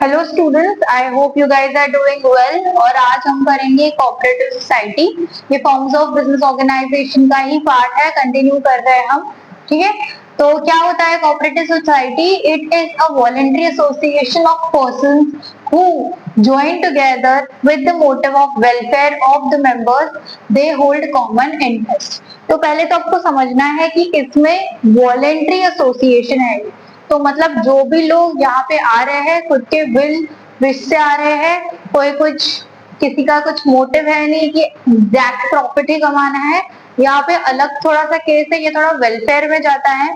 Hello students, I hope you guys are doing well. और आज हम करेंगे कोऑपरेटिव सोसाइटी। ये फॉर्म्स ऑफ बिजनेस ऑर्गेनाइजेशन का ही पार्ट है, कंटिन्यू कर रहे हैं हम। ठीक है, तो क्या होता है cooperative society? It is a voluntary association of persons who join together with the motive of welfare of the members. They hold common interest. तो पहले तो आपको समझना है कि इसमें वॉलंटरी एसोसिएशन है। तो मतलब जो भी लोग यहाँ पे आ रहे हैं खुद के विश से आ रहे हैं, कोई कुछ किसी का कुछ मोटिव है नहीं कि एग्जैक्ट प्रॉफिट ही कमाना है। यहाँ पे अलग थोड़ा सा केस है, ये थोड़ा वेलफेयर में जाता है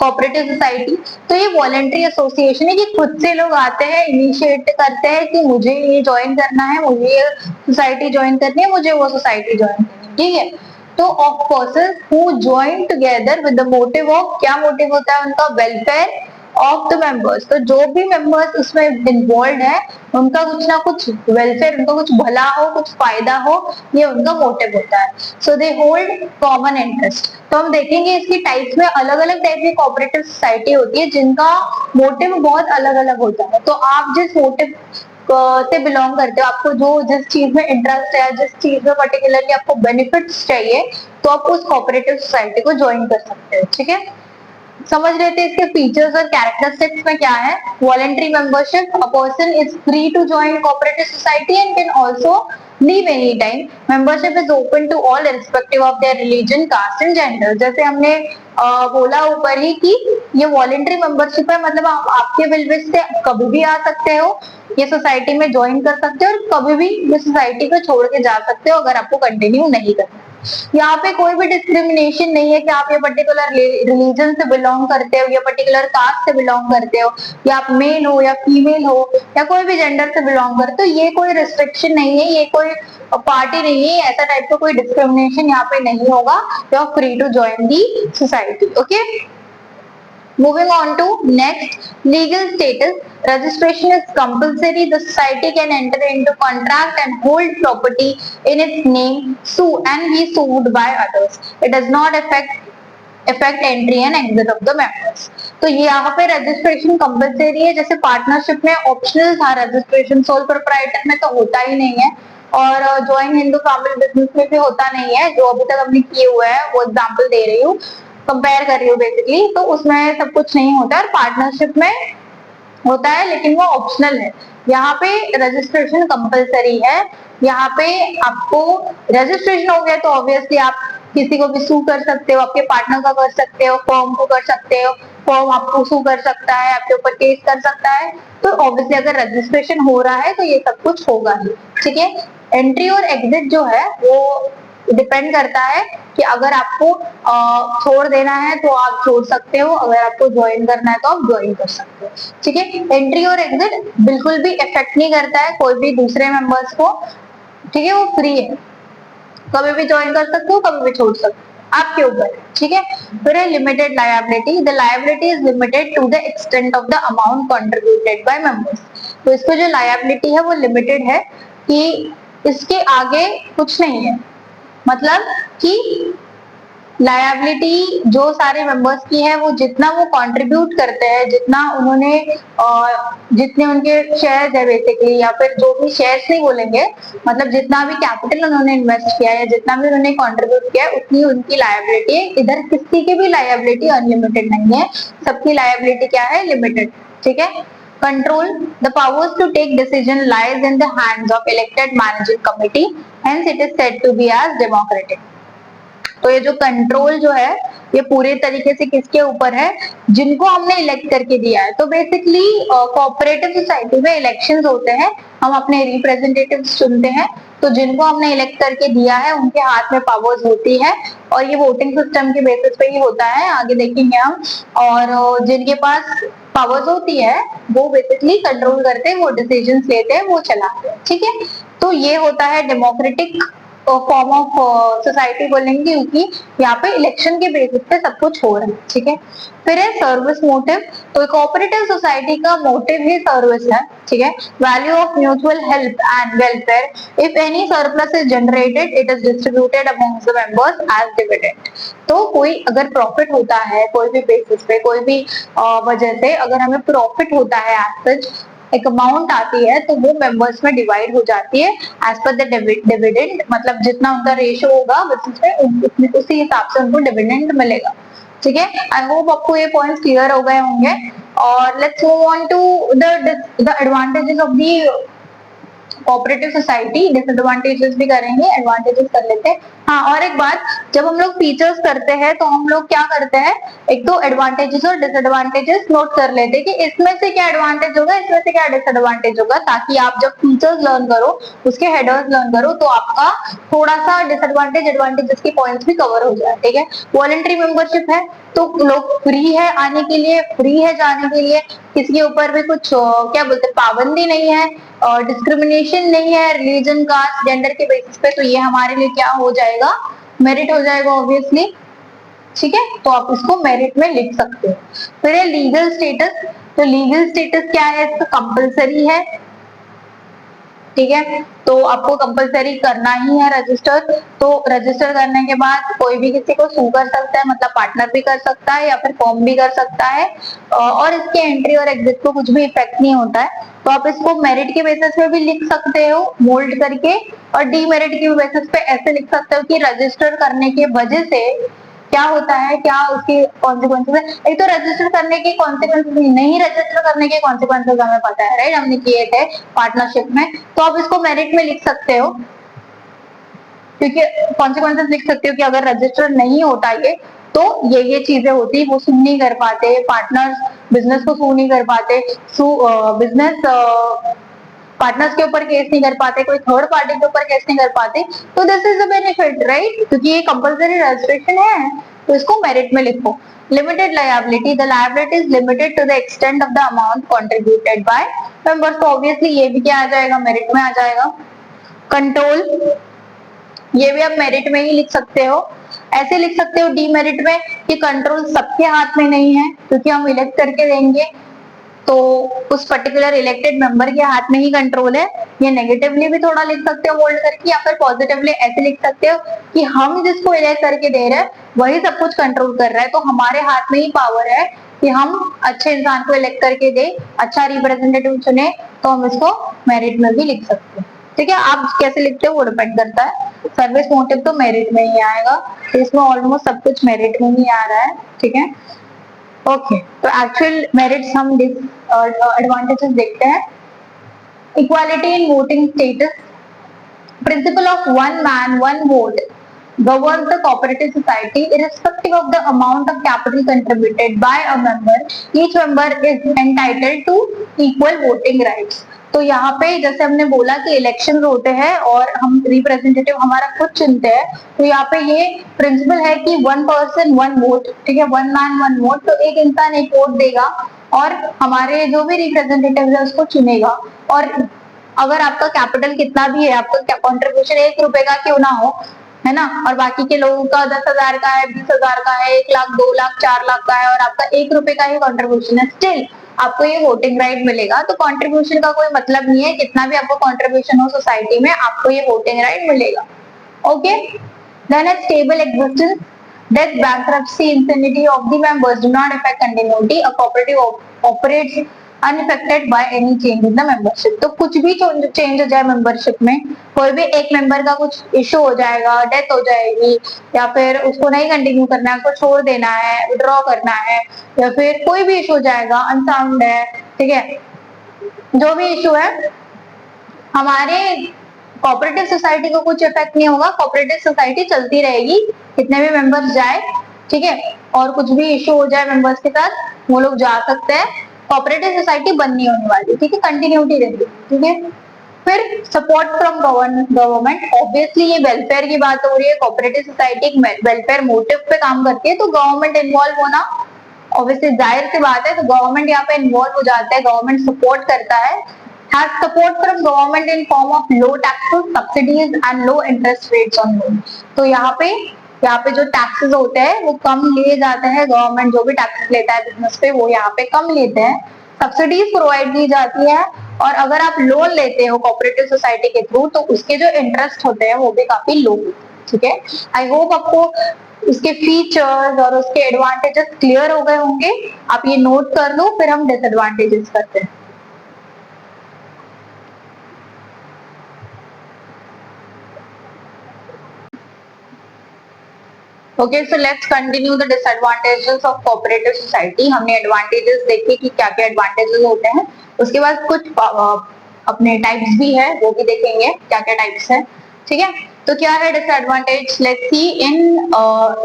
कोऑपरेटिव सोसाइटी। तो ये वॉलंटरी एसोसिएशन है कि खुद से लोग आते हैं, इनिशिएट करते हैं कि मुझे ये ज्वाइन करना है, मुझे ये सोसाइटी ज्वाइन करनी है, मुझे वो सोसाइटी ज्वाइन करनी है। ठीक है, तो of person who join together with the motive of, क्या मोटिव होता है उनका? Welfare of the members. तो जो भी मेंबर्स उसमें इन्वॉल्व है उनका कुछ ना कुछ वेलफेयर, उनका कुछ भला हो, कुछ फायदा हो, ये उनका मोटिव होता है। सो दे होल्ड कॉमन इंटरेस्ट। तो हम देखेंगे इसकी टाइप्स में, अलग अलग टाइप की कोऑपरेटिव सोसाइटी होती है जिनका मोटिव बहुत अलग अलग होता है। तो आप जिस मोटिव से बिलोंग करते हो, आपको जो जिस चीज में इंटरेस्ट है, जिस चीज में पर्टिकुलरली आपको बेनिफिट्स चाहिए, तो आप उस कोऑपरेटिव सोसाइटी को ज्वाइन कर सकते हो। ठीक है, समझ लेते हैं इसके फीचर्स और कैरेक्टरिस्टिक्स में क्या है। Voluntary membership, a person is free to join cooperative society and can also leave any time. Membership is open to all irrespective of their religion, caste and gender. जैसे हमने बोला ऊपर ही कि ये वॉलंटरी मेंबरशिप है, मतलब आप आपके विल विश से कभी भी आ सकते हो, ये सोसाइटी में ज्वाइन कर सकते हो और कभी भी ये सोसाइटी को छोड़ के जा सकते हो अगर आपको कंटिन्यू नहीं करना। यहाँ पे कोई भी डिस्क्रिमिनेशन नहीं है कि आप ये पर्टिकुलर रिलीजन से बिलोंग करते हो या पर्टिकुलर कास्ट से बिलोंग करते हो, या आप मेल हो या फीमेल हो या कोई भी जेंडर से बिलोंग करते हो। ये कोई रिस्ट्रिक्शन नहीं है, ये कोई पार्टी नहीं है, ऐसा टाइप का कोई डिस्क्रिमिनेशन यहाँ पे नहीं होगा। You are free to join the society. Okay, moving on to next, legal status. Registration is compulsory. The society can enter into contract and hold property in its name, sue and be sued by others. It does not affect entry and exit of the members. तो ये यहाँ पे registration compulsory है। जैसे partnership में optional था registration, sole proprietor में तो होता ही नहीं है, और ज्वाइन हिंदू फैमिली बिजनेस में भी होता नहीं है। जो अभी तक हमने किए हुए हैं वो एग्जांपल दे रही हूँ, कंपेयर कर रही हूँ बेसिकली। तो उसमें सब कुछ नहीं होता है, और पार्टनरशिप में होता है लेकिन वो ऑप्शनल है। यहाँ पे रजिस्ट्रेशन कंपलसरी है। यहाँ पे आपको रजिस्ट्रेशन हो गया तो ऑब्वियसली आप किसी को भी सू कर सकते हो, आपके पार्टनर का कर सकते हो, फर्म को कर सकते हो, फर्म आपको सू कर सकता है, आपके ऊपर केस कर सकता है। तो ऑब्वियसली अगर रजिस्ट्रेशन हो रहा है तो ये सब कुछ होगा ही। ठीक है, एंट्री और एग्जिट जो है वो डिपेंड करता है कि अगर आपको छोड़ देना है तो आप छोड़ सकते हो, अगर आपको ज्वाइन करना है तो आप ज्वाइन कर सकते हो। ठीक है, एंट्री और एग्जिट बिल्कुल भी इफेक्ट नहीं करता है कोई भी दूसरे मेंबर्स को। ठीक है, वो फ्री है, कभी भी ज्वाइन कर सकते हो, कभी भी छोड़ सकते हो, आपके ऊपर। ठीक है, फिर है limited liability. The liability is limited to the extent of the amount contributed by members. तो इसको जो लायबिलिटी है वो लिमिटेड है कि इसके आगे कुछ नहीं है। मतलब कि लायबिलिटी जो सारे मेंबर्स की है वो जितना वो कंट्रीब्यूट करते हैं, जितना उन्होंने जितने उनके शेयर्स है बेसिकली, या फिर जो भी शेयर्स नहीं बोलेंगे, मतलब जितना भी कैपिटल उन्होंने इन्वेस्ट किया है या जितना भी उन्होंने कंट्रीब्यूट किया है उतनी उनकी लायबिलिटी है। इधर किसी की भी लायबिलिटी अनलिमिटेड नहीं है, सबकी लायबिलिटी क्या है? लिमिटेड। ठीक है, control, the powers to take decision lies in the hands of elected managing committee, hence it is said to be as democratic. तो ये जो कंट्रोल जो है ये पूरे तरीके से किसके ऊपर है? जिनको हमने इलेक्ट करके दिया है। तो बेसिकली कोऑपरेटिव सोसाइटी में इलेक्शंस होते हैं, हम अपने रिप्रेजेंटेटिव्स चुनते हैं, तो जिनको हमने इलेक्ट करके दिया है उनके हाथ में पावर्स होती है, और ये वोटिंग सिस्टम के बेसिस पे ही होता है, आगे देखेंगे हम। और जिनके पास पावर्स होती है वो बेसिकली कंट्रोल करते हैं, वो डिसीजंस लेते हैं, वो चलाते हैं। ठीक है, तो ये होता है डेमोक्रेटिक फॉर्म ऑफ सोसाइटी बोलेंगे, क्योंकि यहाँ पे इलेक्शन के बेसिस पे सब कुछ हो रहा है। ठीक है, फिर है सर्विस मोटिव। तो कोऑपरेटिव सोसाइटी का मोटिव ही सर्विस है। ठीक है, value of mutual help and welfare. If any surplus is generated it is distributed amongst the members as dividend. तो कोई अगर प्रॉफिट होता है कोई भी बेसिस पे, कोई भी वजह से अगर हमें प्रॉफिट होता है एज सच, एक अमाउंट आती है तो वो मेंबर्स में डिवाइड हो जाती है एज पर द डिविडेंड, मतलब जितना उनका रेशियो होगा बिजनेस में उसी हिसाब से उनको डिविडेंड मिलेगा। ठीक है, आई होप आपको ये पॉइंट्स क्लियर हो गए होंगे। और let's move on to the advantages of the cooperative society. Disadvantages भी करेंगे, एडवांटेजेस कर लेते हैं। हाँ, और एक बात, जब हम लोग फीचर्स करते हैं तो हम लोग क्या करते हैं, एक तो एडवांटेजेस और डिसएडवांटेजेस नोट कर लेते हैं कि इसमें से क्या एडवांटेज होगा, इसमें से क्या डिसएडवांटेज होगा, ताकि आप जब फीचर्स लर्न करो, उसके हेडर्स लर्न करो, तो आपका थोड़ा सा डिसएडवांटेज एडवांटेजेस के पॉइंट्स भी कवर हो जाए। ठीक है, वॉलंटरी मेंबरशिप है तो लोग फ्री है आने के लिए, फ्री है जाने के लिए, किसी के ऊपर भी कुछ क्या बोलते हैं पाबंदी नहीं है और डिस्क्रिमिनेशन नहीं है रिलीजन, कास्ट, जेंडर के बेसिस पे, तो ये हमारे लिए क्या हो जाएगा, मेरिट हो जाएगा ऑब्वियसली। ठीक है, तो आप इसको मेरिट में लिख सकते हो। फिर है लीगल स्टेटस, तो लीगल स्टेटस क्या है, इसका कंपलसरी है। ठीक है, तो आपको कंपलसरी करना ही है रजिस्टर। तो रजिस्टर करने के बाद कोई भी किसी को सू कर सकता है, मतलब पार्टनर भी कर सकता है या फिर फॉर्म भी कर सकता है, और इसके एंट्री और एग्जिट को कुछ भी इफेक्ट नहीं होता है। तो आप इसको मेरिट के बेसिस पे भी लिख सकते हो मोल्ड करके, और डीमेरिट के बेसिस पे ऐसे लिख सकते हो कि रजिस्टर करने की वजह से क्या होता है, क्या उसकी कॉन्सिक्वेंसेस है। एक तो रजिस्टर करने के कॉन्सिक्वेंसेस, नहीं रजिस्टर करने के कॉन्सिक्वेंसेस हमें पता है, राइट, हमने किए थे पार्टनरशिप में, तो आप इसको मेरिट में लिख सकते हो, क्योंकि कॉन्सिक्वेंसेस लिख सकते हो कि अगर रजिस्टर नहीं होता तो ये चीजें होती, वो सू नहीं कर पाते पार्टनर्स, बिजनेस को सू नहीं कर पाते, बिजनेस पार्टनर्स के ऊपर केस नहीं कर पाते, कोई थर्ड पार्टी के ऊपर केस नहीं कर पाते, तो this is a benefit, right, क्योंकि ये कंपलसरी रजिस्ट्रेशन है, तो इसको मेरिट में लिखो। Limited liability, the liability is limited to the extent of the amount contributed by members, तो ऑब्वियसली ये भी क्या आ जाएगा, मेरिट में आ जाएगा। कंट्रोल, ये भी आप मेरिट में ही लिख सकते हो। ऐसे लिख सकते हो डीमेरिट में कि कंट्रोल सबके हाथ में नहीं है, क्योंकि हम इलेक्ट करके देंगे तो उस पर्टिकुलर इलेक्टेड मेंबर के हाथ में ही कंट्रोल है। ये नेगेटिवली भी थोड़ा लिख सकते हो होल्ड करके, या फिर पॉजिटिवली ऐसे लिख सकते हो कि हम जिसको इलेक्ट करके दे रहे हैं वही सब कुछ कंट्रोल कर रहा है, तो हमारे हाथ में ही पावर है कि हम अच्छे इंसान को इलेक्ट करके दे, अच्छा रिप्रेजेंटेटिव चुने, तो हम इसको मेरिट में भी लिख सकते हैं। ठीक है, आप कैसे लिखते हो वो डिपेंड करता है। सर्विस मोटिव तो मेरिट में ही आएगा, तो इसमें ऑलमोस्ट सब कुछ मेरिट में ही आ रहा है। ठीक है, ओके, तो एक्चुअल मेरिट्स हम एडवांटेजेस देखते हैं। Equality in voting status, principle of one man one vote governs the cooperative society irrespective of the amount of capital contributed by a member. Each member is entitled to equal voting rights. तो यहाँ पे जैसे हमने बोला कि election होते हैं और हम रिप्रेजेंटेटिव हमारा खुद चुनते हैं, तो यहाँ पे ये प्रिंसिपल है कि वन पर्सन वन वोट, ठीक है, वन मैन वन वोट, तो एक इंसान एक वोट देगा और हमारे जो भी रिप्रेजेंटेटिव है उसको चुनेगा। और अगर आपका कैपिटल कितना भी है, आपका कॉन्ट्रीब्यूशन 1 रुपए का क्यों ना हो, है ना, और बाकी के लोगों का 10,000 का है, 20,000 का है, 1 लाख, 2 लाख, 4 लाख का है, और आपका 1 रुपए का ही कॉन्ट्रीब्यूशन है, स्टिल आपको ये वोटिंग राइट मिलेगा। तो कॉन्ट्रीब्यूशन का कोई मतलब नहीं है, कितना भी आपको कॉन्ट्रीब्यूशन हो सोसाइटी में, आपको ये वोटिंग राइट मिलेगा। ओके, देन है stable existence, death, bankruptcy, insanity of the members do not affect continuity. A cooperative operates unaffected by any change in the membership. तो कुछ भी चेंज हो जाए मेंबरशिप में, कोई भी एक मेंबर का कुछ इशू हो जाएगा, डेथ हो जाएगी, या फिर उसको नहीं कंटिन्यू करना है, उसको छोड़ देना है, विड्रॉ करना है, या फिर कोई भी इशू हो जाएगा, अनसाउंड है, ठीक है, जो भी इशू है, हमारे कोऑपरेटिव सोसाइटी को कुछ इफेक्ट नहीं होगा। कोऑपरेटिव सोसाइटी चलती रहेगी, कितने भी मेंबर्स जाए, ठीक है, और कुछ भी इशू हो जाए मेंबर्स के साथ, वो लोग जा सकते हैं, कोऑपरेटिव सोसाइटी बंद नहीं होने वाली, ठीक है, कंटिन्यूटी रहेगी। ठीक है, फिर सपोर्ट फ्रॉम गवर्नमेंट, ऑब्वियसली ये वेलफेयर की बात हो रही है, कोऑपरेटिव सोसाइटी एक वेलफेयर मोटिव पे काम करती है, तो गवर्नमेंट इन्वॉल्व होना ऑब्वियसली जाहिर सी बात है, तो गवर्नमेंट यहाँ पे इन्वॉल्व हो जाता है, गवर्नमेंट सपोर्ट करता है। Has support from government in form of low taxes, subsidies and low interest rates on loan. तो यहाँ पे जो टैक्सेस होते हैं वो कम लिए जाते हैं, गवर्नमेंट जो भी टैक्सेस लेता है बिजनेस पे वो यहाँ पे कम लेते हैं, सब्सिडीज प्रोवाइड की जाती है, और अगर आप लोन लेते हो कोऑपरेटिव सोसाइटी के थ्रू तो उसके जो इंटरेस्ट होते हैं वो भी काफी लो होते हैं। ठीक है, आई होप आपको उसके फीचर्स और उसके एडवांटेजेस क्लियर हो गए होंगे। आप ये नोट कर लो, फिर हम डिसएडवांटेजेस करते हैं। Okay, so let's continue the disadvantages of cooperative society. हमने एडवांटेजेस देखे कि क्या क्या एडवांटेजेस होते हैं, उसके बाद कुछ अपने टाइप्स भी है, वो भी देखेंगे क्या क्या टाइप्स है। ठीक है, तो क्या है disadvantage? Let's see. In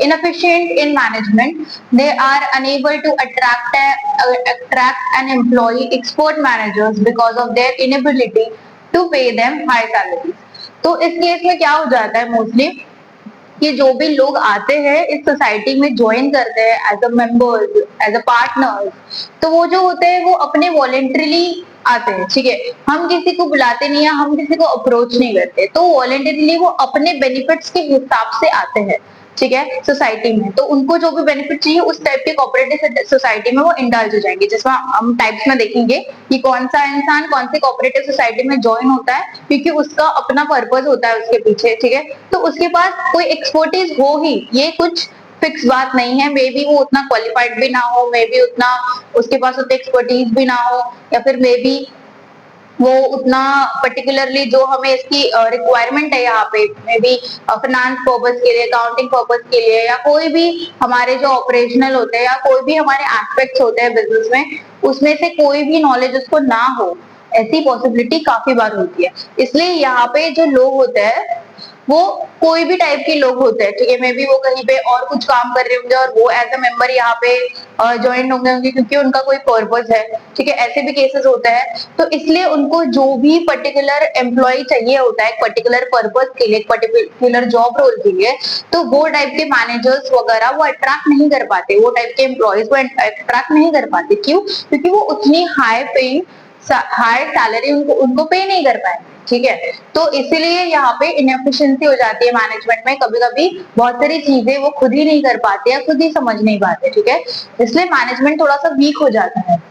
inefficient in management, they are unable to attract and employ expert managers because of their inability to pay them high salaries. तो इस केस में क्या हो जाता है मोस्टली कि जो भी लोग आते हैं इस सोसाइटी में ज्वाइन करते हैं as a members, as a partners, तो वो जो होते हैं वो अपने वॉलेंटरीली आते हैं। ठीक है, हम किसी को बुलाते नहीं है, हम किसी को अप्रोच नहीं करते, तो वॉलेंटरीली वो अपने बेनिफिट्स के हिसाब से आते हैं। ठीक है, सोसाइटी में तो उनको जो भी बेनिफिट चाहिए उस टाइप के कोऑपरेटिव सोसाइटी में वो इंडल्ज हो जाएंगे, जिसमें हम टाइप्स में देखेंगे कि कौन सा इंसान कौन सी कोऑपरेटिव सोसाइटी में ज्वाइन होता है, क्योंकि उसका अपना पर्पस होता है उसके पीछे। ठीक है, तो उसके पास कोई एक्सपर्टीज हो ही, ये कुछ फिक्स बात नहीं है। मे बी वो उतना क्वालिफाइड भी ना हो, मे बी उतना उसके पास उतनी एक्सपर्टीज भी ना हो, या फिर मे बी वो उतना पर्टिकुलरली जो हमें इसकी रिक्वायरमेंट है यहाँ पे, मे बी फाइनेंस पर्पस के लिए, अकाउंटिंग पर्पस के लिए, या कोई भी हमारे जो ऑपरेशनल होते हैं या कोई भी हमारे एस्पेक्ट्स होते हैं बिजनेस में, उसमें से कोई भी नॉलेज उसको ना हो, ऐसी पॉसिबिलिटी काफी बार होती है। इसलिए यहाँ पे जो लोग होते हैं वो कोई भी टाइप के लोग होते हैं। ठीक है, मे बी वो कहीं पे और कुछ काम कर रहे होंगे और वो एज अ मेंबर यहाँ पे ज्वाइन होंगे क्योंकि उनका कोई पर्पस है। ठीक है, ऐसे भी केसेस होते हैं। तो इसलिए उनको जो भी पर्टिकुलर एम्प्लॉय चाहिए होता है एक पर्टिकुलर पर्पस के लिए, एक पर्टिकुलर जॉब रोल के लिए, तो वो टाइप के मैनेजर्स वगैरह वो अट्रैक्ट नहीं कर पाते, वो टाइप के एम्प्लॉयज को अट्रैक्ट नहीं कर पाते। क्यों? क्योंकि वो उतनी हाई सैलरी उनको पे नहीं कर पाए। ठीक है, तो इसीलिए यहाँ पे इनएफिशिएंसी हो जाती है मैनेजमेंट में। कभी कभी बहुत सारी चीजें वो खुद ही नहीं कर पाते या खुद ही समझ नहीं पाते। ठीक है, इसलिए मैनेजमेंट थोड़ा सा वीक हो जाता है।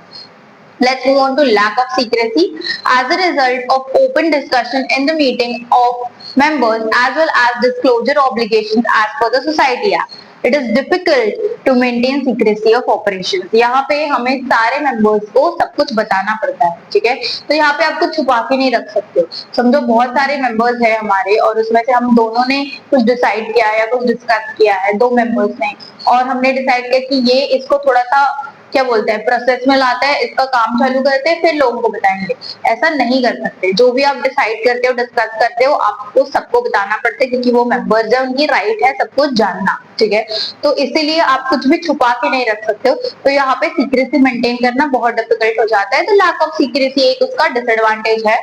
Let's move on to lack of secrecy. As a result of open discussion in the meeting of members as well as disclosure obligations as per the Society Act, it is difficult to maintain secrecy of operations. यहाँ पे हमें सारे members को सब कुछ बताना पड़ता है। ठीक है, तो यहाँ पे आप कुछ छुपा के नहीं रख सकते हो। समझो बहुत सारे members है हमारे और उसमें से हम दोनों ने कुछ डिसाइड किया है या कुछ डिस्कस किया है, दो members ने, और हमने डिसाइड किया कि ये इसको थोड़ा सा क्या बोलते हैं प्रोसेस में लाते हैं, इसका काम चालू करते हैं, फिर लोगों को बताएंगे। ऐसा नहीं कर सकते। जो भी आप डिसाइड करते हो, डिस्कस करते हो, आपको सबको बताना पड़ता है, क्योंकि वो मेंबर्स है, उनकी राइट है सब कुछ जानना। ठीक है, तो इसीलिए आप कुछ भी छुपा के नहीं रख सकते हो। तो यहाँ पे सीक्रेसी मेंटेन करना बहुत डिफिकल्ट हो जाता है। तो लैक ऑफ सीक्रेसी एक उसका डिसएडवांटेज है।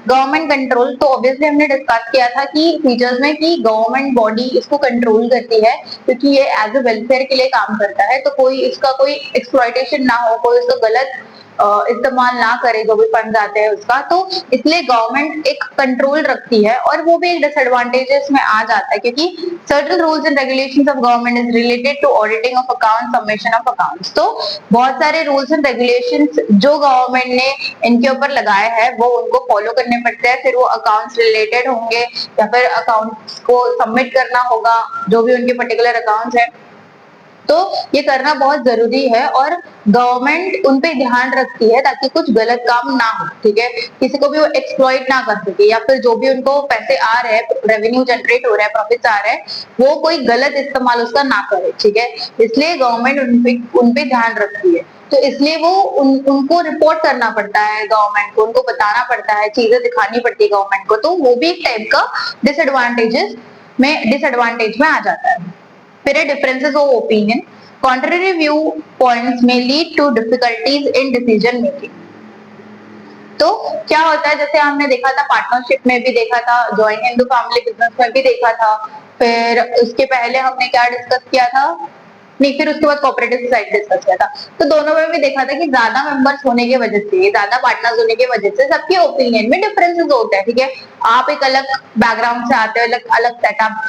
गवर्नमेंट कंट्रोल, तो ऑब्वियसली हमने डिस्कस किया था कि फीचर्स में कि गवर्नमेंट बॉडी इसको कंट्रोल करती है, क्योंकि ये एज अ वेलफेयर के लिए काम करता है। तो कोई इसका कोई एक्सप्लॉयटेशन ना हो, कोई इसका गलत इस्तेमाल ना करे जो भी फंड आते हैं उसका, तो इसलिए गवर्नमेंट एक कंट्रोल रखती है। और वो भी एक डिसएडवांटेजेस में आ जाता है, क्योंकि certain rules and regulations of government is related to auditing of account, submission of accounts. तो बहुत सारे रूल्स एंड रेगुलेशंस जो गवर्नमेंट ने इनके ऊपर लगाए हैं वो उनको फॉलो करने पड़ते हैं। फिर वो अकाउंट्स रिलेटेड होंगे या फिर अकाउंट्स को सबमिट करना होगा, जो भी उनके पर्टिकुलर अकाउंट्स है, तो ये करना बहुत जरूरी है। और गवर्नमेंट उन पे ध्यान रखती है ताकि कुछ गलत काम ना हो। ठीक है, किसी को भी वो एक्सप्लॉइट ना कर सके, या फिर जो भी उनको पैसे आ रहे हैं, रेवेन्यू जनरेट हो रहा है, प्रॉफिट्स आ रहे हैं, वो कोई गलत इस्तेमाल उसका ना करे। ठीक है, इसलिए गवर्नमेंट उन पे ध्यान रखती है। तो इसलिए वो उनको रिपोर्ट करना पड़ता है गवर्नमेंट को, उनको बताना पड़ता है, चीजें दिखानी पड़ती है गवर्नमेंट को। तो वो भी एक टाइप का डिसएडवांटेज में आ जाता है। फिर है differences of opinion. Contrary viewpoints may lead to difficulties in decision making. तो क्या होता है, जैसे हमने देखा था पार्टनरशिप में भी देखा था, जॉइंट हिंदू फैमिली बिजनेस में भी देखा था, फिर उसके पहले हमने क्या डिस्कस किया था, नहीं फिर उसके बाद कोऑपरेटिव सोसाइटी डिस्कस किया था। तो दोनों में भी देखा था कि ज्यादा मेंबर्स होने की वजह से, ज्यादा पार्टनर्स होने की वजह से सबके ओपिनियन में डिफरेंसेस होते हैं। ठीक है, आप एक अलग बैकग्राउंड से आते हो, अलग अलग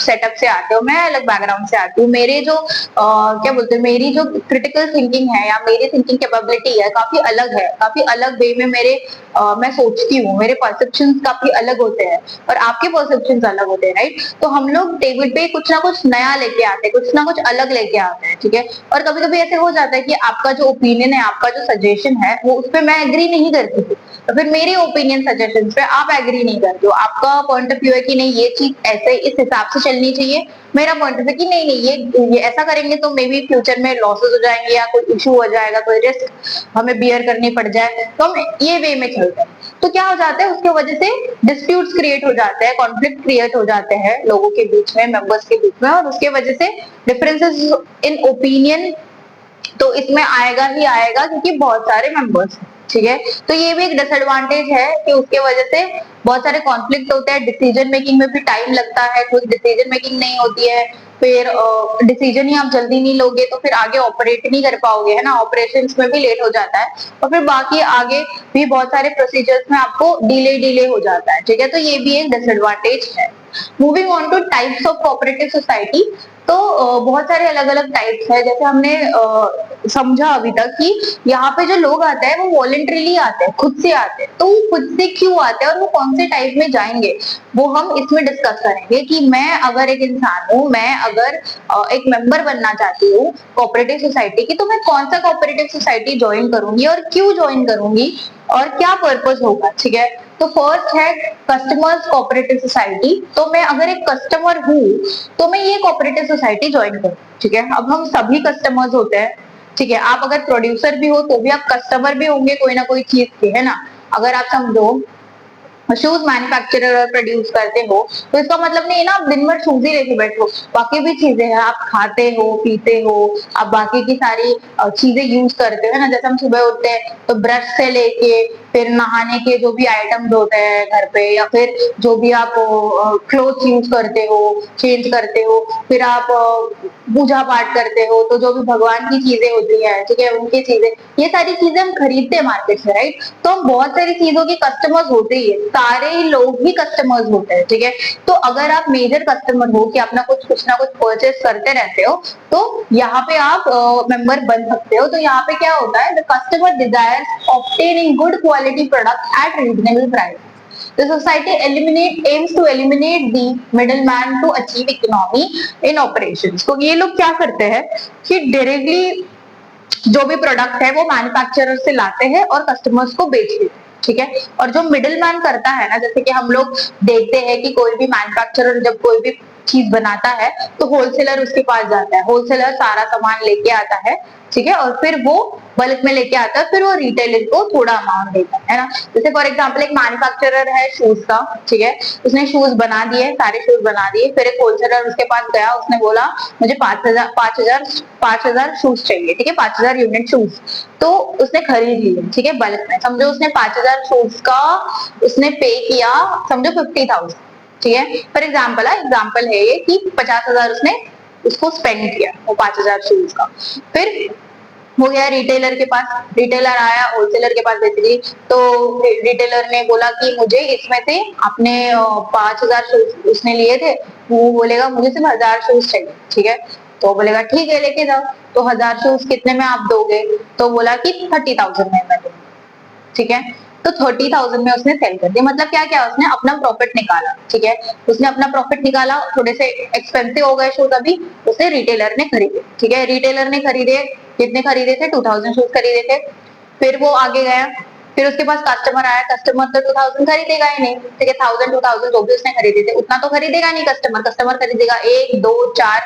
सेटअप से आते हो, मैं अलग बैकग्राउंड से आती हूँ। मेरे जो क्या बोलते हैं, मेरी जो क्रिटिकल थिंकिंग है या मेरी थिंकिंग कैपेबिलिटी है काफी अलग है, काफी अलग वे में मैं सोचती हूँ, मेरे परसेप्शन काफी अलग होते हैं और आपके परसेप्शन अलग होते हैं। राइट, तो हम लोग टेबल पे कुछ ना कुछ नया लेके आते हैं, कुछ ना कुछ अलग लेके आते हैं। ठीक है, और कभी कभी ऐसे हो जाता है कि आपका जो ओपिनियन है, आपका जो सजेशन है, वो उस पर मैं एग्री नहीं करती थी, तो फिर मेरी ओपिनियन सजेशन पे आप एग्री नहीं करते हो, आपका पॉइंट ऑफ व्यू है कि नहीं ये चीज ऐसे इस हिसाब से चलनी चाहिए, मेरा पॉइंट ऑफ व्यू कि नहीं नहीं ये ऐसा करेंगे तो मे बी फ्यूचर में लॉसेस हो जाएंगे या कोई इशू हो जाएगा, कोई रिस्क हमें बियर करनी पड़ जाए, तो हम ये वे में चलते हैं। तो क्या हो जाता है उसके वजह से डिस्प्यूट्स क्रिएट हो जाते हैं, कॉन्फ्लिक्ट क्रिएट हो जाते हैं लोगों के बीच में, मेंबर्स के बीच में, और उसके वजह से डिफरेंसेस इन ओपिनियन तो इसमें आएगा ही आएगा क्योंकि बहुत सारे मेंबर्स हैं, ठीक है। तो ये भी एक डिसएडवांटेज है कि उसके वजह से बहुत सारे कॉन्फ्लिक्ट होते हैं, डिसीजन मेकिंग में भी टाइम लगता है, कोई डिसीजन मेकिंग नहीं होती है, फिर डिसीजन ही आप जल्दी नहीं लोगे तो फिर आगे ऑपरेट नहीं कर पाओगे, है ना, ऑपरेशंस में भी लेट हो जाता है, और फिर बाकी आगे भी बहुत सारे प्रोसीजर्स में आपको डिले हो जाता है, ठीक है। तो ये भी एक डिसएडवांटेज है। Moving on two types of cooperative society, तो बहुत सारे अलग अलग टाइप्स है, जैसे हमने समझा अभी तक कि यहाँ पे जो लोग आते हैं वो वॉलेंट्रीली आते हैं, खुद से आते हैं, तो वो खुद से क्यों आते हैं और वो कौन से टाइप में जाएंगे वो हम इसमें डिस्कस करेंगे कि मैं अगर एक इंसान हूँ, मैं अगर एक मेंबर बनना चाहती हूँ कोऑपरेटिव सोसाइटी की, तो मैं कौन सा कोऑपरेटिव सोसाइटी ज्वाइन करूंगी और क्यों ज्वाइन करूंगी और क्या पर्पस होगा, ठीक है। तो फर्स्ट है कस्टमर्स कोऑपरेटिव सोसाइटी, तो मैं अगर एक कस्टमर हूँ तो मैं ये कोऑपरेटिव सोसाइटी ज्वाइन करूँ, ठीक है। अब हम सभी कस्टमर्स होते हैं, ठीक है, आप अगर प्रोड्यूसर भी हो तो भी आप कस्टमर भी होंगे कोई ना कोई चीज के, है ना। अगर आप समझो शूज मैन्युफैक्चरर और प्रोड्यूस करते हो तो इसका मतलब नहीं है ना आप दिन भर शूज ही लेके बैठो, बाकी भी चीजें हैं, आप खाते हो पीते हो, आप बाकी की सारी चीजें यूज करते हो, है ना। जैसे हम सुबह उठते हैं तो ब्रश से लेके फिर नहाने के जो भी आइटम्स होते हैं घर पे, या फिर जो भी आप क्लोथ यूज करते हो, चेंज करते हो, फिर आप पूजा पाठ करते हो तो जो भी भगवान की चीजें होती है, ठीक है, उनकी चीजें, ये सारी चीजें हम खरीदते हैं मार्केट से, राइट। तो हम बहुत सारी चीजों के कस्टमर्स होते ही है, सारे ही लोग ही कस्टमर्स होते हैं, ठीक है। तो अगर आप मेजर कस्टमर हो कि अपना कुछ ना कुछ परचेस करते रहते हो तो यहाँ पे आप मेंबर बन सकते हो। तो यहाँ पे क्या होता है, the customer desires obtaining good quality product at reasonable price. The society aims to eliminate the middleman to achieve economy in operations. तो ये लोग क्या करते हैं कि डायरेक्टली जो भी प्रोडक्ट है वो मैन्युफैक्चरर से लाते हैं और कस्टमर्स को बेच देते हैं, ठीक है। और जो मिडिल मैन करता है ना, जैसे कि हम लोग देखते हैं कि कोई भी मैन्युफैक्चरर जब कोई भी चीज बनाता है तो होलसेलर उसके पास जाता है, होलसेलर सारा सामान लेके आता है, ठीक है, और फिर वो बल्क में लेके आता है, फिर वो रिटेलर को थोड़ा अमाउंट देता है ना। जैसे फॉर एग्जांपल एक मैन्युफैक्चरर है शूज का, ठीक है, उसने शूज बना दिए, सारे शूज बना दिए, फिर एक होलसेलर उसके पास गया, उसने बोला मुझे 5,000 शूज चाहिए, ठीक है, 5,000 यूनिट शूज, तो उसने खरीद लिए, ठीक है, बल्क में। समझो उसने 5,000 शूज का उसने पे किया, समझो 50,000, ठीक है, फॉर एग्जाम्पल है ये कि 50,000 उसने उसको स्पेंड किया वो 5,000 शूज का। फिर हो गया रिटेलर के पास, रिटेलर आया होलसेलर के पास बेसिकली, तो रिटेलर ने बोला कि मुझे इसमें से अपने 5,000 शूज उसने लिए थे, वो बोलेगा मुझे सिर्फ 1,000 शूज चाहिए, ठीक है, तो बोलेगा ठीक है लेके जाओ। तो 1,000 शूज कितने में आप दोगे, तो बोला कि 30,000 में मैं दूंगा, ठीक है। तो 30,000 में उसने सेल कर दिया, मतलब क्या क्या उसने अपना प्रॉफिट निकाला, ठीक है, उसने अपना प्रॉफिट निकाला, थोड़े से एक्सपेंसिव हो गए शूज अभी, उसे रिटेलर ने खरीदे, ठीक है, रिटेलर ने खरीदे, कितने खरीदे थे, 2,000 शूज खरीदे थे। फिर वो आगे गया, फिर उसके पास कस्टमर आया, कस्टमर तो 2,000 खरीदेगा ही नहीं, ठीक है, 1,000 2,000 जो भी उसने खरीदे थे उतना तो खरीदेगा नहीं कस्टमर, कस्टमर खरीदेगा 1 2 4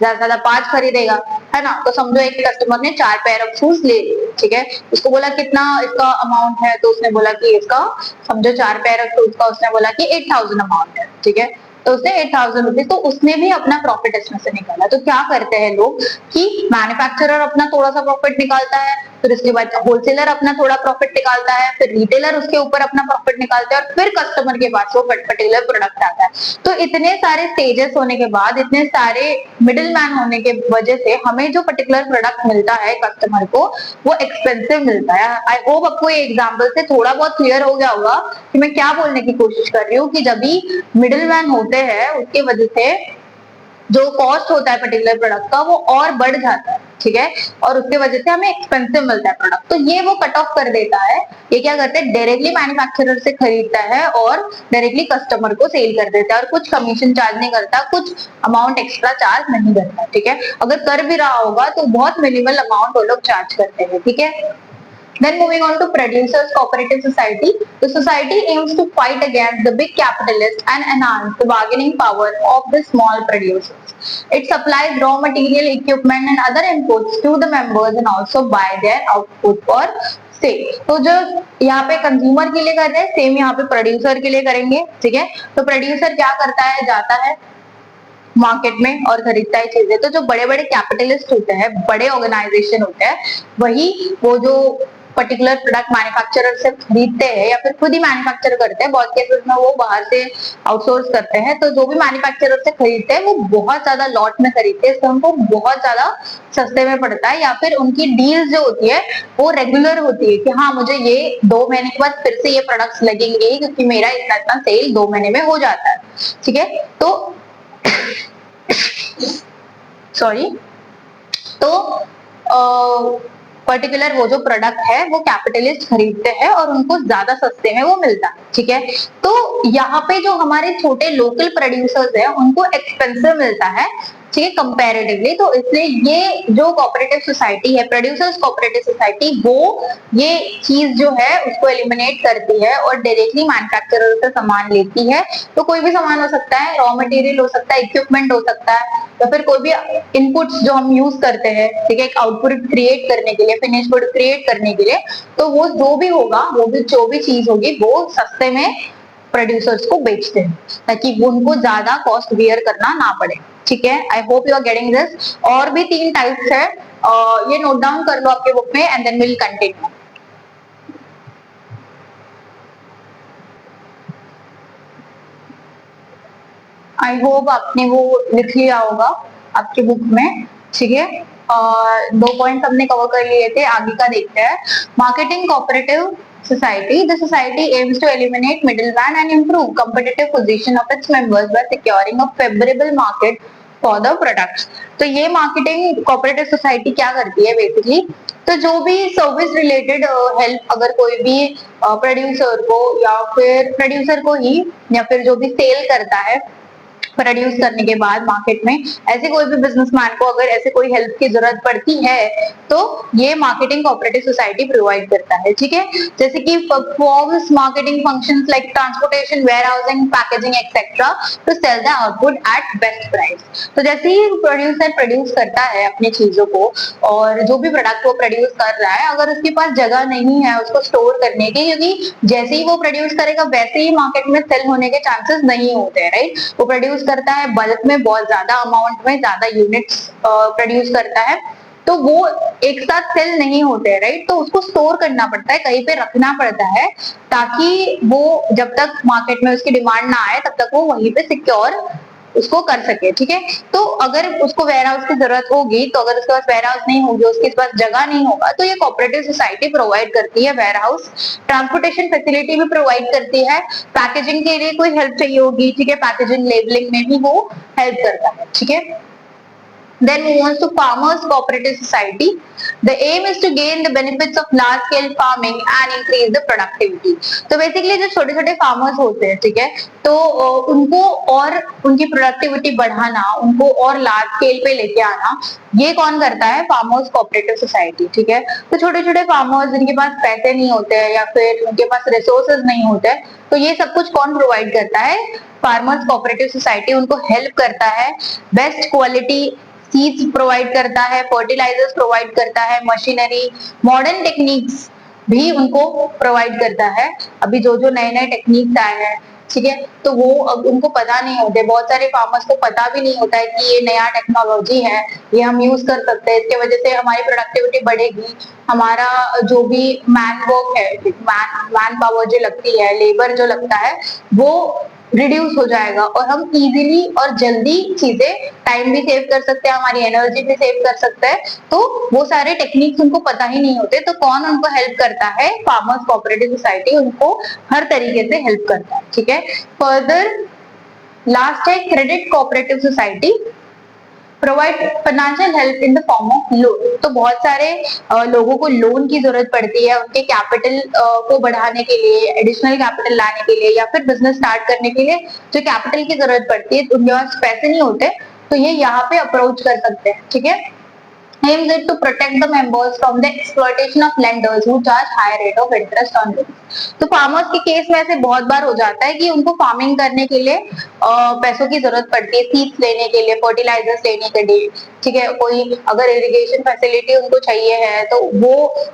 ज्यादा ज्यादा 5 खरीदेगा, है ना। तो समझो एक कस्टमर ने 4 पेयर ऑफ शूज ले लिए, ठीक है, उसको बोला कितना इसका अमाउंट है, तो उसने बोला कि इसका समझो 4 पेयर ऑफ शूज का उसने बोला कि 8,000 अमाउंट है, ठीक है, तो उसने 8,000 रुपीज, तो उसने भी अपना प्रॉफिट इसमें से निकाला। तो क्या करते हैं लोग कि मैन्युफैक्चरर अपना थोड़ा सा प्रॉफिट निकालता है, फिर उसके बाद होलसेलर अपना थोड़ा प्रॉफिट निकालता है, फिर रिटेलर उसके ऊपर अपना प्रॉफिट निकालता है, और फिर कस्टमर के पास वो पर्टिकुलर प्रोडक्ट आता है। तो इतने सारे स्टेजेस होने के बाद, इतने सारे मिडिल मैन होने के वजह से हमें जो पर्टिकुलर प्रोडक्ट मिलता है कस्टमर को वो एक्सपेंसिव मिलता है। आई होप आपको ये एग्जाम्पल से थोड़ा बहुत क्लियर हो गया होगा कि मैं क्या बोलने की कोशिश कर रही हूँ, कि जब भी मिडिल मैन होते हैं उसकी वजह से जो कॉस्ट होता है पर्टिकुलर प्रोडक्ट का वो और बढ़ जाता है, ठीक है, और उसके वजह से हमें एक्सपेंसिव मिलता है प्रोडक्ट। तो ये वो कट ऑफ कर देता है, ये क्या करता है डायरेक्टली मैन्युफैक्चरर से खरीदता है और डायरेक्टली कस्टमर को सेल कर देता है, और कुछ कमीशन चार्ज नहीं करता, कुछ अमाउंट एक्स्ट्रा चार्ज नहीं करता, ठीक है। अगर कर भी रहा होगा तो बहुत मिनिमल अमाउंट वो लोग चार्ज करते हैं, ठीक है। Then moving on to producers cooperative society. The society aims to fight against the big capitalists and enhance the bargaining power of the small producers. It supplies raw material, equipment and other inputs to the members and also buy their output for sale. तो जो यहाँ पे consumer के लिए कर रहे हैं same यहाँ पे प्रोड्यूसर के लिए करेंगे, ठीक है। तो प्रोड्यूसर क्या करता है, जाता है मार्केट में और खरीदता है चीजें। तो जो बड़े बड़े कैपिटलिस्ट होते हैं, बड़े ऑर्गेनाइजेशन होते हैं, वही वो जो पर्टिकुलर प्रोडक्ट मैन्युफैक्चरर से खरीदते हैं या फिर खुद ही मैन्युफैक्चर करते हैं, बहुत केसेस में वो बाहर से आउटसोर्स करते हैं। तो जो भी मैन्युफैक्चरर से खरीदते हैं वो बहुत ज्यादा लॉट में खरीदते हैं, इसलिए उनको बहुत ज्यादा सस्ते में पड़ता है, या फिर उनकी डील्स जो होती है वो रेगुलर होती है कि हाँ मुझे ये 2 महीने के बाद फिर से ये प्रोडक्ट्स लगेंगे क्योंकि मेरा इतना इतना सेल 2 महीने में हो जाता है, ठीक है। तो सॉरी, तो पर्टिकुलर वो जो प्रोडक्ट है वो कैपिटलिस्ट खरीदते हैं और उनको ज्यादा सस्ते में वो मिलता है, ठीक है। तो यहाँ पे जो हमारे छोटे लोकल प्रोड्यूसर्स हैं उनको एक्सपेंसिव मिलता है, ठीक है, कंपैरेटिवली। तो इसलिए ये जो कोऑपरेटिव सोसाइटी है, प्रोड्यूसर्स कोऑपरेटिव सोसाइटी, वो ये चीज जो है उसको एलिमिनेट करती है और डायरेक्टली मैन्युफैक्चरर से सामान लेती है। तो कोई भी सामान हो सकता है, रॉ मटेरियल हो सकता है, इक्विपमेंट हो सकता है, या फिर कोई भी इनपुट्स जो हम यूज करते हैं, ठीक है, एक आउटपुट क्रिएट करने के लिए, फिनिश गुड क्रिएट करने के लिए। तो वो जो भी होगा, वो भी जो भी चीज होगी वो सस्ते में प्रोड्यूसर्स को बेचते हैं ताकि वो उनको ज्यादा कॉस्ट बियर करना ना पड़े, ठीक है। I hope you are getting this. और भी 3 टाइप्स है, ये नोट डाउन कर लो आपके बुक में and then will continue. I hope आपने वो लिख लिया होगा आपके बुक में, ठीक है। 2 पॉइंट हमने कवर कर लिए थे, आगे का देखते हैं। Marketing cooperative society. The society aims to eliminate middleman and improve competitive position of its members by securing a favorable market for the products. तो ये मार्केटिंग कोऑपरेटिव सोसाइटी क्या करती है बेसिकली, तो जो भी सर्विस रिलेटेड हेल्प अगर कोई भी प्रोड्यूसर को या फिर प्रोड्यूसर को ही या फिर जो भी सेल करता है प्रोड्यूस करने के बाद मार्केट में, ऐसे कोई भी बिजनेसमैन को अगर ऐसे कोई हेल्प की जरूरत पड़ती है तो ये मार्केटिंग कोऑपरेटिव सोसाइटी प्रोवाइड करता है, ठीक है। जैसे कि performs marketing functions like transportation, warehousing, packaging etcetera to sell the output at best price. तो जैसे ही प्रोड्यूसर प्रोड्यूस करता है अपनी चीजों को और जो भी प्रोडक्ट वो प्रोड्यूस कर रहा है, अगर उसके पास जगह नहीं है उसको स्टोर करने की, क्योंकि जैसे ही वो प्रोड्यूस करेगा वैसे ही मार्केट में सेल होने के चांसेस नहीं होते, राइट। वो प्रोड्यूस करता है बल्क में, बहुत ज्यादा अमाउंट में, ज्यादा यूनिट्स प्रोड्यूस करता है, तो वो एक साथ सेल नहीं होते, राइट। तो उसको स्टोर करना पड़ता है, कहीं पे रखना पड़ता है ताकि वो जब तक मार्केट में उसकी डिमांड ना आए तब तक वो वहीं पे सिक्योर उसको कर सके, ठीक है। तो अगर उसको वेयर हाउस की जरूरत होगी, तो अगर उसके पास वेयर हाउस नहीं होगी, उसके पास जगह नहीं होगा, तो ये कोऑपरेटिव सोसाइटी प्रोवाइड करती है वेयर हाउस। ट्रांसपोर्टेशन फैसिलिटी भी प्रोवाइड करती है। पैकेजिंग के लिए कोई हेल्प चाहिए होगी, ठीक है, पैकेजिंग लेबलिंग में भी वो हेल्प करता है, ठीक है। Then move on to farmers cooperative society. The aim is to gain the benefits of large scale farming and increase the productivity. तो बेसिकली जो छोटे छोटे फार्मर्स होते हैं, ठीक है, तो उनको और उनकी प्रोडक्टिविटी बढ़ाना, उनको और लार्ज स्केल पे लेके आना, ये कौन करता है? फार्मर्स कोऑपरेटिव सोसाइटी, ठीक है। तो छोटे छोटे फार्मर्स जिनके पास पैसे नहीं होते हैं या फिर उनके पास रिसोर्सेज नहीं होते, तो ये सब कुछ कौन प्रोवाइड करता है? फार्मर्स कोऑपरेटिव सोसाइटी उनको हेल्प करता है। बेस्ट क्वालिटी सीड्स प्रोवाइड करता है, फर्टिलाइजर्स प्रोवाइड करता है, मशीनरी, मॉडर्न टेक्निक्स भी उनको प्रोवाइड करता है। अभी जो जो नए नए टेक्निक्स आए हैं, ठीक है, तो वो अब उनको पता नहीं होते, बहुत सारे फार्मर्स को पता भी नहीं होता है कि ये नया टेक्नोलॉजी है, ये हम यूज कर सकते हैं, इसके वजह से हमारी प्रोडक्टिविटी बढ़ेगी, हमारा जो भी मैन वर्क है, मैन पावर जो लगती है, लेबर जो लगता है, वो रिड्यूस हो जाएगा और हम इजीली और जल्दी चीजें, टाइम भी सेव कर सकते हैं, हमारी एनर्जी भी सेव कर सकते हैं। तो वो सारे टेक्निक्स उनको पता ही नहीं होते, तो कौन उनको हेल्प करता है? फार्मर्स कोऑपरेटिव सोसाइटी उनको हर तरीके से हेल्प करता है, ठीक है। फर्दर लास्ट है credit cooperative society, provide financial help in the form of loan. तो बहुत सारे लोगों को लोन की जरूरत पड़ती है उनके कैपिटल को बढ़ाने के लिए, एडिशनल कैपिटल लाने के लिए, या फिर बिजनेस स्टार्ट करने के लिए जो कैपिटल की जरूरत पड़ती है, उनके पास पैसे नहीं होते, तो ये यहाँ पे अप्रोच कर सकते हैं, ठीक है। aims it to protect the members from the exploitation of lenders who charge high rate of interest on loans। तो फार्मर्स के केस में ऐसे बहुत बार हो जाता है कि उनको फार्मिंग करने के लिए पैसों की जरूरत पड़ती है, सीड्स लेने के लिए, फर्टिलाइजर्स लेने के लिए, ठीक है, कोई अगर इरिगेशन फैसिलिटी उनको चाहिए है तो वो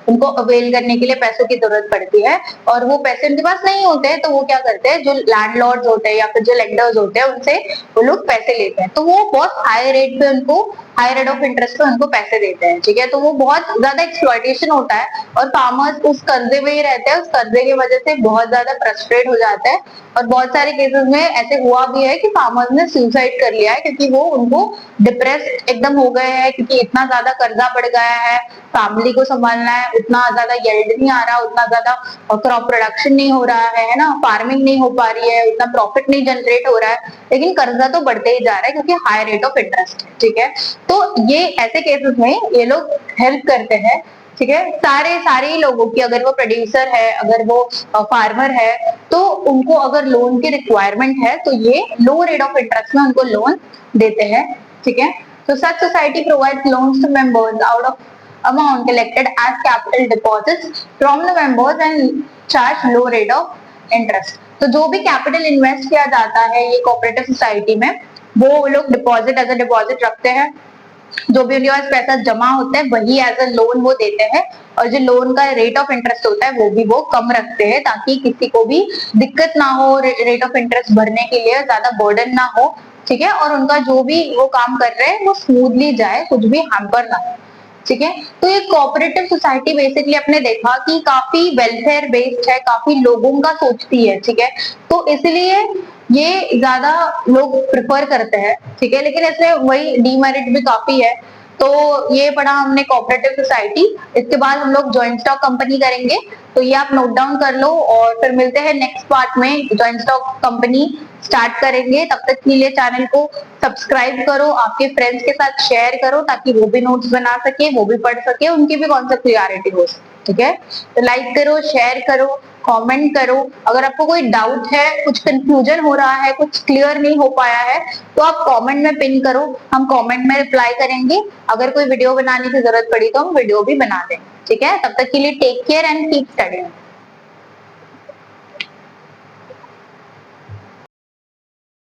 उनको अवेल करने के लिए पैसों की जरूरत पड़ती है, और वो पैसे उनके पास नहीं होते हैं तो वो क्या करते हैं, जो लैंडलॉर्ड्स होते हैं या फिर जो लेंडर्स होते हैं उनसे वो लोग पैसे लेते हैं, तो वो बहुत हाई रेट पे उनको, हाई रेट ऑफ इंटरेस्ट पे उनको पैसे देते हैं, ठीक है, तो वो बहुत ज्यादा एक्सप्लॉयटेशन होता है और फार्मर्स उस कर्जे में ही रहते हैं, उस कर्जे की वजह से बहुत ज्यादा फ्रस्ट्रेट हो जाते हैं, और बहुत सारे केसेस में ऐसे हुआ भी है कि फार्मर्स ने सुसाइड कर लिया है क्योंकि वो उनको डिप्रेस्ड एकदम हो गए हैं, क्योंकि इतना ज्यादा कर्जा बढ़ गया है, फैमिली को संभालना है, उतना ज्यादा यील्ड नहीं आ रहा, उतना ज्यादा क्रॉप प्रोडक्शन नहीं हो रहा है ना, फार्मिंग नहीं हो पा रही है, उतना प्रॉफिट नहीं जनरेट हो रहा है, लेकिन कर्जा तो बढ़ते ही जा रहा है क्योंकि हाई रेट ऑफ इंटरेस्ट है, ठीक है। तो ये ऐसे केसेस में ये लोग हेल्प करते हैं, ठीक है, सारे ही लोगों की, अगर वो प्रोड्यूसर है, अगर वो फार्मर है, तो उनको अगर लोन की रिक्वायरमेंट है तो ये लो रेट ऑफ इंटरेस्ट में उनको लोन देते हैं, ठीक है। तो such society provides loans to members out of amount collected as capital deposits from the members and charge low rate of interest। तो जो भी कैपिटल इन्वेस्ट किया जाता है ये कोऑपरेटिव सोसाइटी में, वो लोग डिपॉजिट एज अ डिपॉजिट रखते हैं, जो भी उनके पास पैसा जमा होता है वही एज अ लोन वो देते हैं, और जो लोन का रेट ऑफ इंटरेस्ट होता है वो भी वो कम रखते हैं ताकि किसी को भी दिक्कत ना हो, रेट ऑफ इंटरेस्ट भरने के लिए ज्यादा बर्डन ना हो, ठीक है, और उनका जो भी वो काम कर रहे हैं वो स्मूथली जाए, कुछ भी हैम्पर ना हो, ठीक है। तो ये कोऑपरेटिव सोसाइटी बेसिकली आपने देखा कि काफी वेलफेयर बेस्ड है, काफी लोगों का सोचती है, ठीक है, तो इसलिए ये ज्यादा लोग प्रिफर करते हैं, ठीक है, लेकिन इसमें वही डीमेरिट भी काफी है। तो ये पढ़ा हमने कोऑपरेटिव सोसाइटी, इसके बाद हम लोग जॉइंट स्टॉक कंपनी करेंगे, तो ये आप नोट डाउन कर लो, और फिर मिलते हैं नेक्स्ट पार्ट में, जॉइंट स्टॉक कंपनी स्टार्ट करेंगे। तब तक के लिए चैनल को सब्सक्राइब करो, आपके फ्रेंड्स के साथ शेयर करो ताकि वो भी नोट्स बना सके, वो भी पढ़ सके, उनकी भी कॉन्सेप्ट क्लियरिटी हो सके, ठीक है। तो लाइक करो, शेयर करो, कमेंट करो, अगर आपको कोई डाउट है, कुछ कंफ्यूजन हो रहा है, कुछ क्लियर नहीं हो पाया है, तो आप कमेंट में पिन करो, हम कमेंट में रिप्लाई करेंगे, अगर कोई वीडियो बनाने की जरूरत पड़ी तो हम वीडियो भी बना देंगे, ठीक है। तब तक के लिए take care and keep studying.